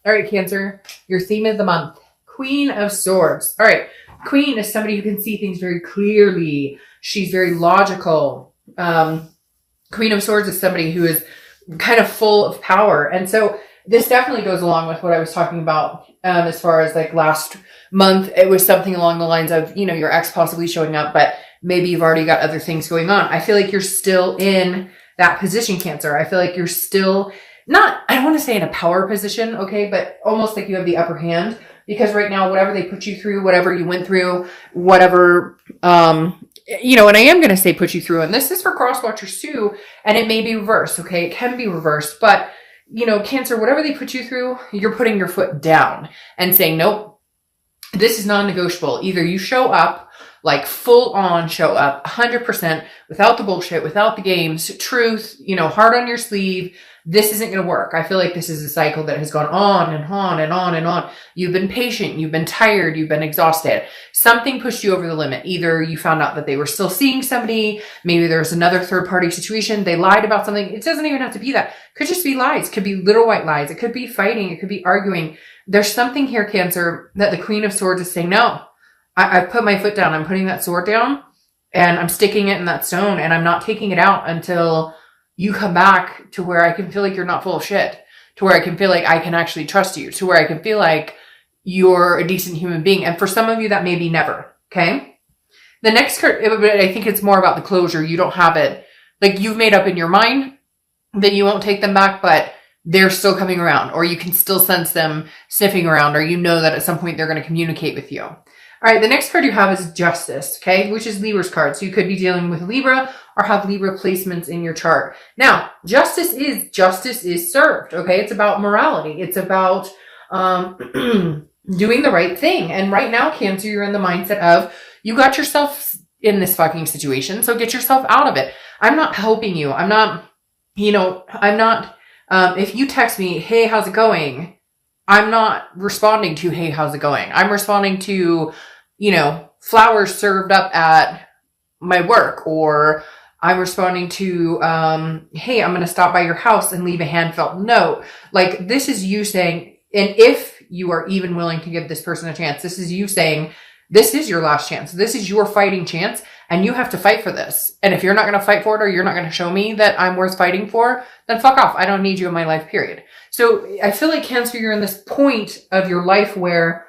All right, Cancer, your theme of the month, Queen of Swords. All right, Queen is somebody who can see things very clearly. She's very logical. Queen of Swords is somebody who is kind of full of power. And so this definitely goes along with what I was talking about as far as like last month. It was something along the lines of, you know, your ex possibly showing up, but maybe you've already got other things going on. I feel like you're still in that position, Cancer. I feel like you're still not, I don't want to say in a power position, okay, but almost like you have the upper hand, because right now, whatever they put you through, whatever you went through, whatever, you know, and I am going to say put you through, and this is for cross watchers too, and it may be reversed, okay? It can be reversed, but, you know, Cancer, whatever they put you through, you're putting your foot down and saying, nope, this is non-negotiable. Either you show up, like full on show up 100% without the bullshit, without the games, truth, you know, heart on your sleeve. This isn't going to work. I feel like this is a cycle that has gone on and on and on and on. You've been patient. You've been tired. You've been exhausted. Something pushed you over the limit. Either you found out that they were still seeing somebody. Maybe there's another third party situation. They lied about something. It doesn't even have to be that. It could just be lies. It could be little white lies. It could be fighting. It could be arguing. There's something here, Cancer, that the Queen of Swords is saying, no, I put my foot down. I'm putting that sword down and I'm sticking it in that stone and I'm not taking it out until you come back to where I can feel like you're not full of shit, to where I can feel like I can actually trust you, to where I can feel like you're a decent human being. And for some of you, that may be never. Okay. The next card, I think it's more about the closure. You don't have it. Like you've made up in your mind that you won't take them back, but they're still coming around, or you can still sense them sniffing around, or you know that at some point they're going to communicate with you. All right, the next card you have is Justice, okay, which is Libra's card. So you could be dealing with Libra or have Libra placements in your chart. Now, justice is served, okay? It's about morality. It's about doing the right thing. And right now, Cancer, you're in the mindset of you got yourself in this fucking situation, so get yourself out of it. I'm not helping you. I'm not, if you text me, hey, how's it going? I'm not responding to, hey, how's it going? I'm responding to, you know, flowers served up at my work, or I'm responding to, hey, I'm going to stop by your house and leave a hand-felt note. Like, this is you saying, and if you are even willing to give this person a chance, this is you saying, this is your last chance. This is your fighting chance, and you have to fight for this. And if you're not going to fight for it, or you're not going to show me that I'm worth fighting for, then fuck off. I don't need you in my life, period. So I feel like, Cancer, you're in this point of your life where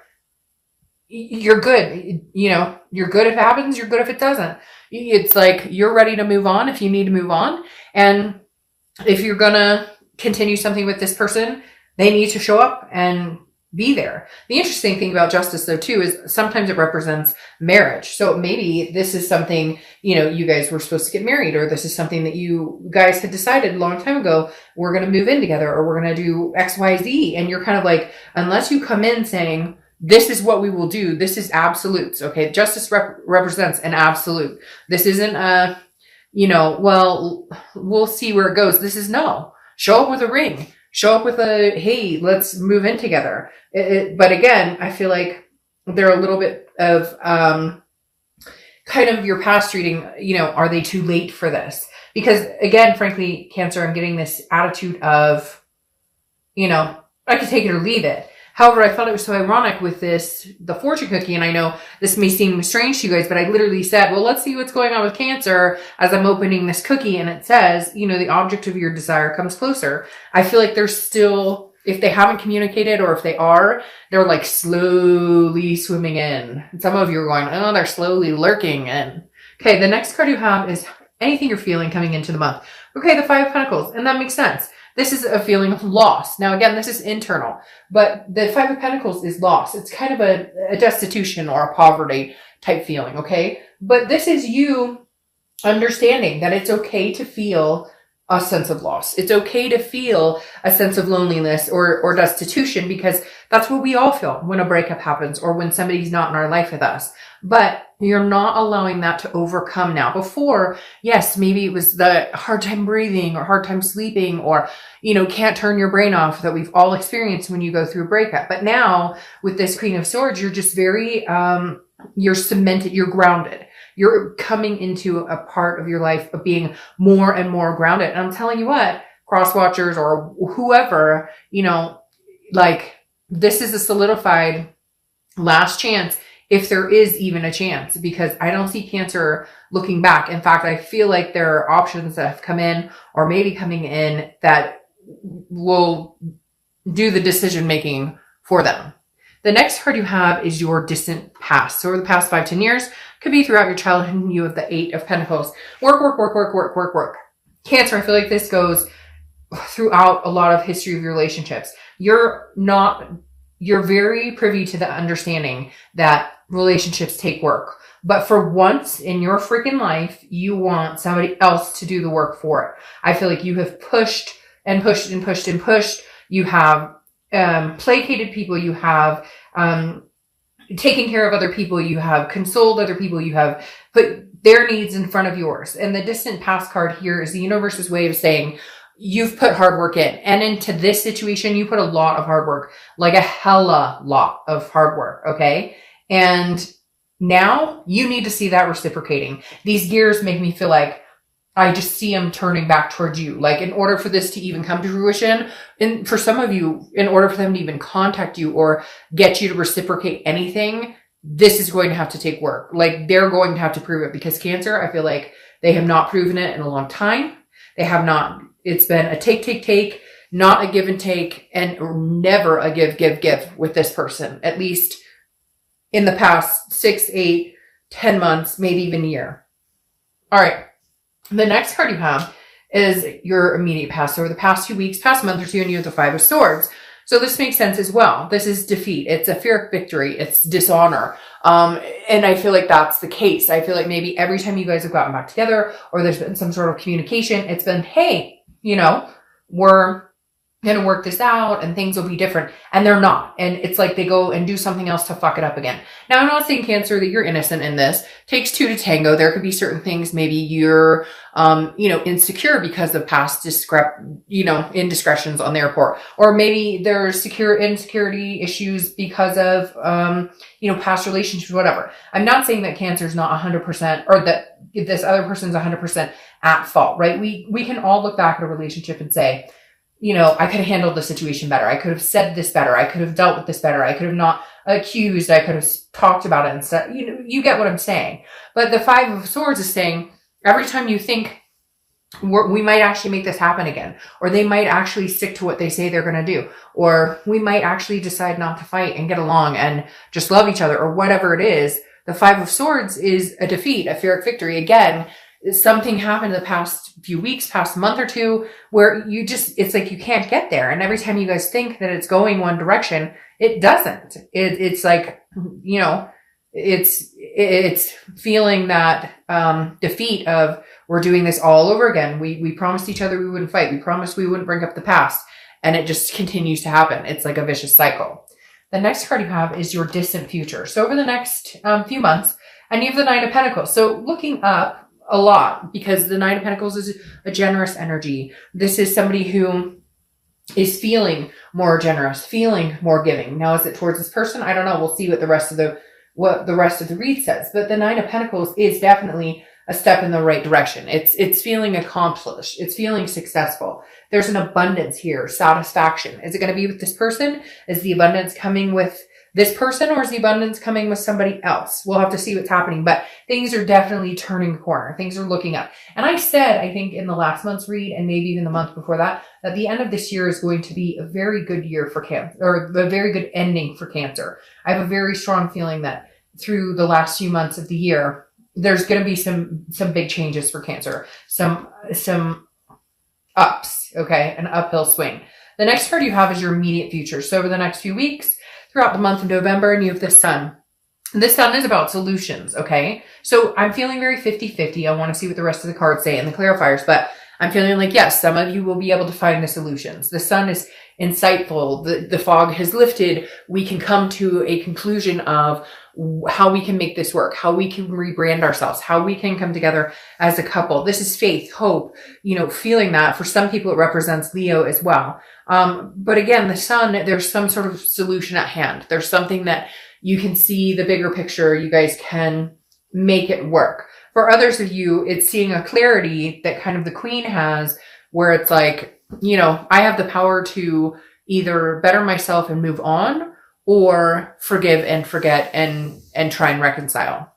you're good. You know, you're good if it happens. You're good if it doesn't. It's like you're ready to move on if you need to move on. And if you're going to continue something with this person, they need to show up and be there. The interesting thing about Justice, though, too, is sometimes it represents marriage. So maybe this is something, you know, you guys were supposed to get married, or this is something that you guys had decided a long time ago, we're going to move in together, or we're going to do X, Y, Z. And you're kind of like, unless you come in saying, this is what we will do, this is absolutes. Okay. Justice represents an absolute. This isn't a, you know, well, we'll see where it goes. This is no. Show up with a ring. Show up with a, hey, let's move in together. But again, I feel like they're a little bit of kind of your past reading, you know, are they too late for this? Because again, frankly, Cancer, I'm getting this attitude of, you know, I could take it or leave it. However, I thought it was so ironic with the fortune cookie, and I know this may seem strange to you guys, but I literally said, well, let's see what's going on with Cancer as I'm opening this cookie, and it says, you know, the object of your desire comes closer. I feel like there's still, if they haven't communicated, or if they are, they're like slowly swimming in. And some of you are going, oh, they're slowly lurking in. Okay, the next card you have is anything you're feeling coming into the month. Okay, the Five of Pentacles, and that makes sense. This is a feeling of loss. Now, again, this is internal, but the Five of Pentacles is loss. It's kind of a destitution or a poverty type feeling, okay? But this is you understanding that it's okay to feel a sense of loss. It's okay to feel a sense of loneliness or destitution, because that's what we all feel when a breakup happens or when somebody's not in our life with us. But you're not allowing that to overcome now. Before, yes, maybe it was the hard time breathing or hard time sleeping, or, you know, can't turn your brain off that we've all experienced when you go through a breakup. But now with this Queen of Swords, you're just very, you're cemented, you're grounded. You're coming into a part of your life of being more and more grounded. And I'm telling you what, cross watchers or whoever, you know, like, this is a solidified last chance, if there is even a chance, because I don't see Cancer looking back. In fact, I feel like there are options that have come in or maybe coming in that will do the decision making for them. The next card you have is your distant past. So over the past 5-10 years, could be throughout your childhood. You have the 8 of Pentacles. Work, work, work, work, work, work, work. Cancer, I feel like this goes throughout a lot of history of your relationships. You're very privy to the understanding that relationships take work. But for once in your freaking life, you want somebody else to do the work for it. I feel like you have pushed and pushed and pushed and pushed. You have placated people. You have taken care of other people. You have consoled other people. You have put their needs in front of yours. And the distant past card here is the universe's way of saying, you've put hard work in. And into this situation, you put a lot of hard work, like a hella lot of hard work, okay? And now you need to see that reciprocating. These gears make me feel like I just see them turning back towards you. Like, in order for this to even come to fruition, and for some of you, in order for them to even contact you or get you to reciprocate anything, this is going to have to take work. Like, they're going to have to prove it, because Cancer, I feel like they have not proven it in a long time. They have not. It's been a take, not a give and take, and never a give with this person, at least in the past 6, 8, 10 months, maybe even a year. All right. The next card you have is your immediate past. So over the past 2 weeks, past month or two, and you have the 5 of Swords. So this makes sense as well. This is defeat. It's a Pyrrhic victory. It's dishonor. And I feel like that's the case. I feel like maybe every time you guys have gotten back together or there's been some sort of communication, it's been, hey, we're going to work this out and things will be different. And they're not. And it's like they go and do something else to fuck it up again. Now, I'm not saying, Cancer, that you're innocent in this. Takes 2 to tango. There could be certain things. Maybe you're, insecure because of past indiscretions on their part. Or maybe there's insecurity issues because of, past relationships, whatever. I'm not saying that Cancer's not 100% or that this other person's 100% at fault, right? We can all look back at a relationship and say, I could have handled the situation better. I could have said this better. I could have dealt with this better. I could have not accused. I could have talked about it and stuff. You get what I'm saying. But the 5 of Swords is saying, every time you think we might actually make this happen again, or they might actually stick to what they say they're going to do, or we might actually decide not to fight and get along and just love each other, or whatever it is, the 5 of Swords is a defeat, a Pyrrhic victory. Again, something happened in the past few weeks, past month or two, where it's like you can't get there. And every time you guys think that it's going one direction, it doesn't. It's like, it's feeling that defeat of, we're doing this all over again. We promised each other we wouldn't fight. We promised we wouldn't bring up the past. And it just continues to happen. It's like a vicious cycle. The next card you have is your distant future. So over the next few months, and you have the 9 of Pentacles. So looking up a lot, because the 9 of Pentacles is a generous energy. This is somebody who is feeling more generous, feeling more giving. Now, is it towards this person? I don't know. We'll see what the rest of the read says. But the 9 of Pentacles is definitely a step in the right direction. It's feeling accomplished. It's feeling successful. There's an abundance here, satisfaction. Is it going to be with this person? Is the abundance coming with this person, or is the abundance coming with somebody else? We'll have to see what's happening, but things are definitely turning the corner. Things are looking up. And I said, I think in the last month's read, and maybe even the month before that the end of this year is going to be a very good year for Cancer, or a very good ending for Cancer. I have a very strong feeling that through the last few months of the year, there's going to be some big changes for Cancer, some ups, okay, an uphill swing. The next card you have is your immediate future. So over the next few weeks, throughout the month of November, and you have the Sun. This Sun is about solutions, okay? So I'm feeling very 50-50. I want to see what the rest of the cards say and the clarifiers, but I'm feeling like, yes, some of you will be able to find the solutions. The Sun is insightful. The fog has lifted. We can come to a conclusion of how we can make this work, how we can rebrand ourselves, how we can come together as a couple. This is faith, hope, feeling that. For some people, it represents Leo as well. But again, the Sun, there's some sort of solution at hand. There's something that you can see the bigger picture. You guys can make it work. For others of you, it's seeing a clarity that kind of the Queen has, where it's like, I have the power to, either better myself and move on, or forgive and forget and try and reconcile.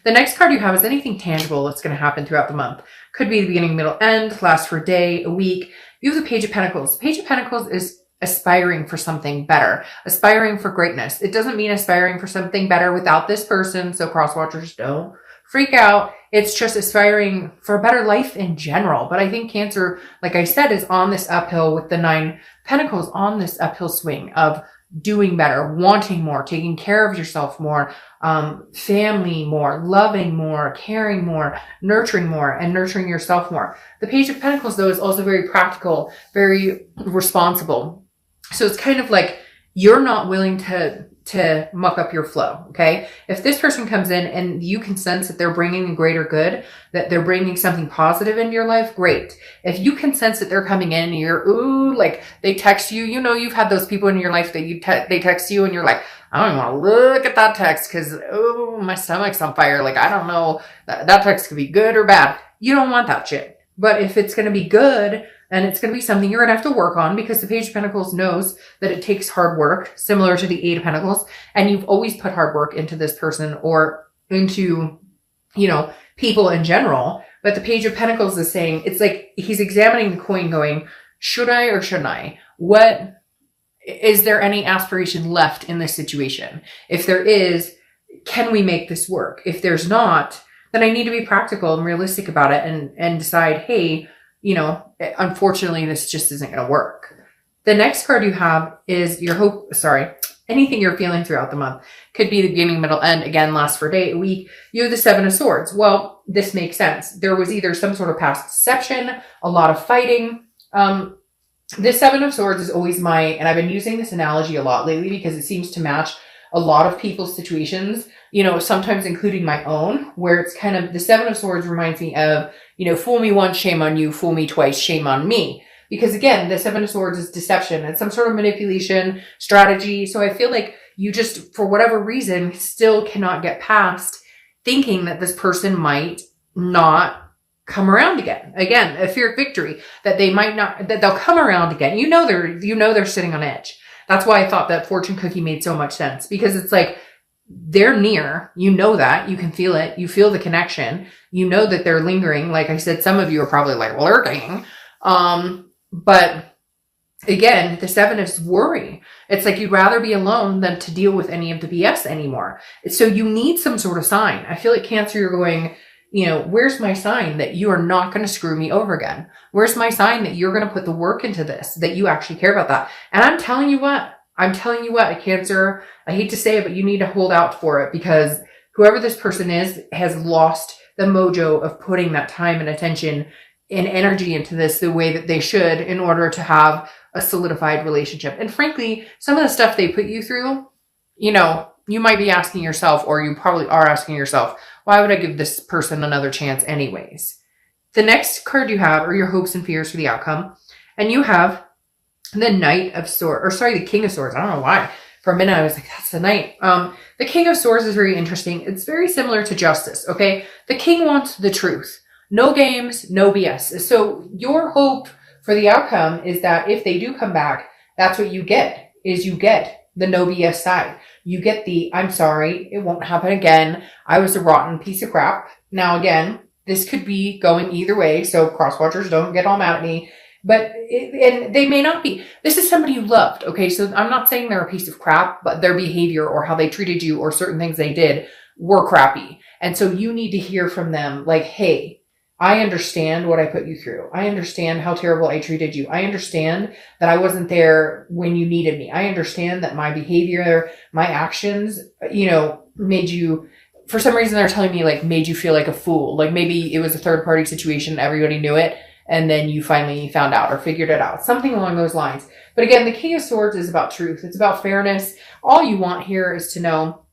The next card you have is anything tangible that's going to happen throughout the month. Could be the beginning, middle, end, last for a day, a week. You have the Page of Pentacles. The Page of Pentacles is aspiring for something better, aspiring for greatness. It doesn't mean aspiring for something better without this person, so cross-watchers don't freak out. It's just aspiring for a better life in general. But I think Cancer, like I said, is on this uphill with the 9 Pentacles, on this uphill swing of doing better, wanting more, taking care of yourself more, family more, loving more, caring more, nurturing more, and nurturing yourself more. The Page of Pentacles, though, is also very practical, very responsible. So it's kind of like you're not willing to muck up your flow, okay? If this person comes in and you can sense that they're bringing a greater good, that they're bringing something positive into your life, great. If you can sense that they're coming in and you're, ooh, like they text you, you know, you've had those people in your life that they text you and you're like, I don't even want to look at that text because, oh, my stomach's on fire. Like, I don't know, that text could be good or bad. You don't want that shit. But if it's going to be good, and it's going to be something you're going to have to work on, because the Page of Pentacles knows that it takes hard work, similar to the 8 of Pentacles. And you've always put hard work into this person or into, you know, people in general. But the Page of Pentacles is saying, it's like he's examining the coin going, should I or shouldn't I? What, is there any aspiration left in this situation? If there is, can we make this work? If there's not, then I need to be practical and realistic about it and decide, hey, you know, unfortunately, this just isn't going to work. The next card you have is your hope. Sorry, anything you're feeling throughout the month. Could be the beginning, middle, end. Again, last for a day, a week. You have the 7 of Swords. Well, this makes sense. There was either some sort of past deception, a lot of fighting. This 7 of Swords is always and I've been using this analogy a lot lately because it seems to match a lot of people's situations, you know, sometimes including my own, where it's kind of, the 7 of Swords reminds me of, you know, fool me once, shame on you, fool me twice, shame on me. Because again, the 7 of Swords is deception. It's some sort of manipulation strategy. So I feel like you just, for whatever reason, still cannot get past thinking that this person might not come around again. Again, a fear of victory, that they might not, that they'll come around again. You know, they're sitting on edge. That's why I thought that fortune cookie made so much sense, because it's like, they're near, you know that, you can feel it, you feel the connection, you know that they're lingering. Like I said, some of you are probably like lurking. But again, the 7 is worry. It's like you'd rather be alone than to deal with any of the BS anymore. So you need some sort of sign. I feel like Cancer, you're going, you know, where's my sign that you are not going to screw me over again? Where's my sign that you're going to put the work into this, that you actually care about that? And I'm telling you what, Cancer, I hate to say it, but you need to hold out for it, because whoever this person is has lost the mojo of putting that time and attention and energy into this the way that they should in order to have a solidified relationship. And frankly, some of the stuff they put you through, you know, you might be asking yourself, or you probably are asking yourself, why would I give this person another chance anyways? The next card you have are your hopes and fears for the outcome. And you have the Knight of Swords, the King of Swords. I don't know why. For a minute, I was like, that's the Knight. The King of Swords is very interesting. It's very similar to Justice, okay? The King wants the truth. No games, no BS. So your hope for the outcome is that if they do come back, that's what you get, is you get the no BS side. You get the, I'm sorry, it won't happen again. I was a rotten piece of crap. Now, again, this could be going either way, so cross-watchers don't get all mad at me. But, and they may not be. This is somebody you loved, okay? So I'm not saying they're a piece of crap, but their behavior or how they treated you or certain things they did were crappy. And so you need to hear from them like, hey, I understand what I put you through. I understand how terrible I treated you. I understand that I wasn't there when you needed me. I understand that my behavior, my actions, you know, made you, for some reason they're telling me like made you feel like a fool. Like maybe it was a third party situation. Everybody knew it. And then you finally found out or figured it out. Something along those lines. But again, the King of Swords is about truth. It's about fairness. All you want here is to know,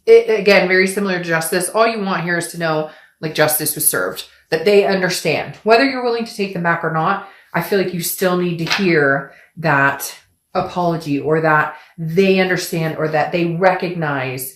again, very similar to Justice. All you want here is to know, like, justice was served. That they understand. Whether you're willing to take them back or not, I feel like you still need to hear that apology, or that they understand, or that they recognize